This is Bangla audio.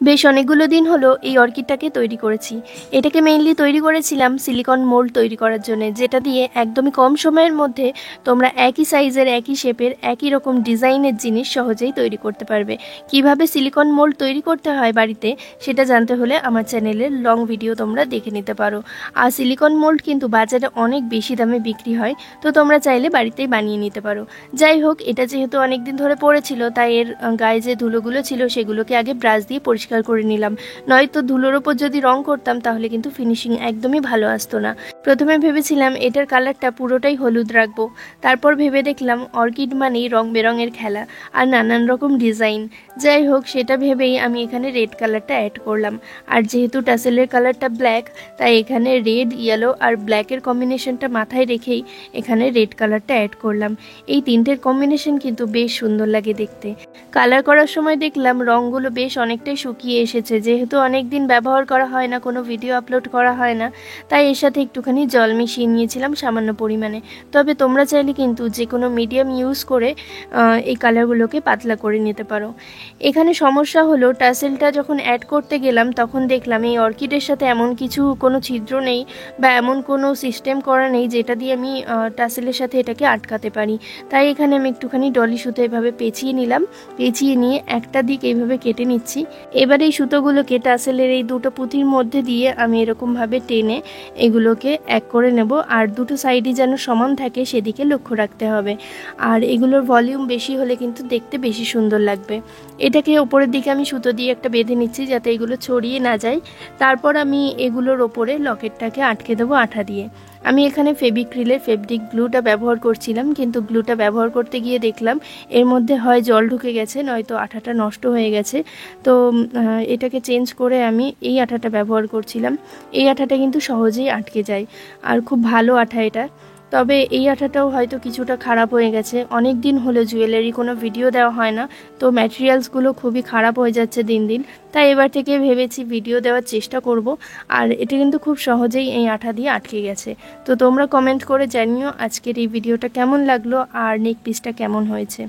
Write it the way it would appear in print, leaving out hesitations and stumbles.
বেশ অনেকগুলো দিন হলো এই অর্কিডটাকে তৈরি করেছি। এটাকে মেইনলি তৈরি করেছিলাম সিলিকন মোল্ড তৈরি করার জন্য, যেটা দিয়ে একদমই কম সময়ের মধ্যে তোমরা একই সাইজের, একই শেপের, একই রকম ডিজাইনের জিনিস সহজেই তৈরি করতে পারবে। কিভাবে সিলিকন মোল্ড তৈরি করতে হয় বাড়িতে সেটা জানতে হলে আমার চ্যানেলের লং ভিডিও তোমরা দেখে নিতে পারো। আর সিলিকন মোল্ড কিন্তু বাজারে অনেক বেশি দামে বিক্রি হয়, তো তোমরা চাইলে বাড়িতেই বানিয়ে নিতে পারো। যাই হোক, এটা যেহেতু অনেক দিন ধরে পড়েছিল তাই এর গায়ে যে ধুলোগুলো ছিল সেগুলোকে আগে ব্রাশ দিয়ে পরিষ্কার করে নিলাম, নয়তো ধুলোর ওপর যদি রং করতাম তাহলে কিন্তু ফিনিশিং একদমই ভালো আসতো না। প্রথমে ভেবেছিলাম এটার কালারটা পুরোটাই হলুদ রাখবো, তারপর ভেবে দেখলাম অর্কিড মানেই রং বেরঙের খেলা আর নানান রকম ডিজাইন। যাই হোক, সেটা ভেবেই আমি এখানে রেড কালারটা অ্যাড করলাম। আর যেহেতু টাসেলের কালারটা ব্ল্যাক, তাই এখানে রেড, ইয়েলো আর ব্ল্যাকের কম্বিনেশনটা মাথায় রেখেই এখানে রেড কালারটা অ্যাড করলাম। এই তিনটের কম্বিনেশন কিন্তু বেশ সুন্দর লাগে দেখতে। কালার করার সময় দেখলাম রঙগুলো বেশ অনেকটাই শুকিয়ে এসেছে, যেহেতু অনেক দিন ব্যবহার করা হয় না, কোনো ভিডিও আপলোড করা হয় না, তাই এর সাথে একটুখানি জল মিশিয়ে নিয়েছিলাম সামান্য পরিমাণে। তবে তোমরা চাইলে কিন্তু যে কোনো মিডিয়াম ইউজ করে এই কালারগুলোকে পাতলা করে নিতে পারো। এখানে সমস্যা হলো টাসেলটা যখন অ্যাড করতে গেলাম তখন দেখলাম এই অর্কিডের সাথে এমন কোনো ছিদ্র নেই বা এমন কোনো সিস্টেম করা নেই যেটা দিয়ে আমি টাসেলের সাথে এটাকে আটকাতে পারি। তাই এখানে আমি একটুখানি ডলি সুতো এভাবে পেঁচিয়ে নিলাম, পেঁচিয়ে নিয়ে একটা দিক এইভাবে কেটে নিচ্ছি। এবার এই সুতোগুলোকে টাসেলের এই দুটো পুঁতির মধ্যে দিয়ে আমি এরকমভাবে টেনে এগুলোকে এক করে নেব। আর দুটো সাইডই যেন সমান থাকে সেদিকে লক্ষ্য রাখতে হবে। আর এগুলোর ভলিউম বেশি হলে কিন্তু দেখতে বেশি সুন্দর লাগবে। এটাকে ওপরের দিকে আমি সুতো দিয়ে একটা বেঁধে নিচ্ছি যাতে এগুলো ছড়িয়ে না যায়। তারপর আমি এগুলোর ওপরে লকেটটাকে আটকে দেবো আঠা দিয়ে। আমি এখানে ফেবিক্রিলের ফেব্রিক গ্লুটা ব্যবহার করছিলাম, কিন্তু গ্লুটা ব্যবহার করতে গিয়ে দেখলাম এর মধ্যে হয় জল ঢুকে গেছে নয়তো আঠাটা নষ্ট হয়ে গেছে। তো এটাকে চেঞ্জ করে আমি এই আঠাটা ব্যবহার করছিলাম। এই আঠাটা কিন্তু সহজেই আটকে যায় আর খুব ভালো আঠা এটা। তবে এই আঠাটাও হয়তো কিছুটা খারাপ হয়ে গেছে, অনেক দিন হলো জুয়েলারি কোনো ভিডিও দেওয়া হয় না, তো ম্যাটেরিয়ালসগুলো খুবই খারাপ হয়ে যাচ্ছে দিন দিন। তাই এবার থেকে ভেবেছি ভিডিও দেওয়ার চেষ্টা করব। আর এটা কিন্তু খুব সহজেই এই আঠা দিয়ে আটকে গেছে। তো তোমরা কমেন্ট করে জানিও আজকের এই ভিডিওটা কেমন লাগলো আর নেক পিসটা কেমন হয়েছে।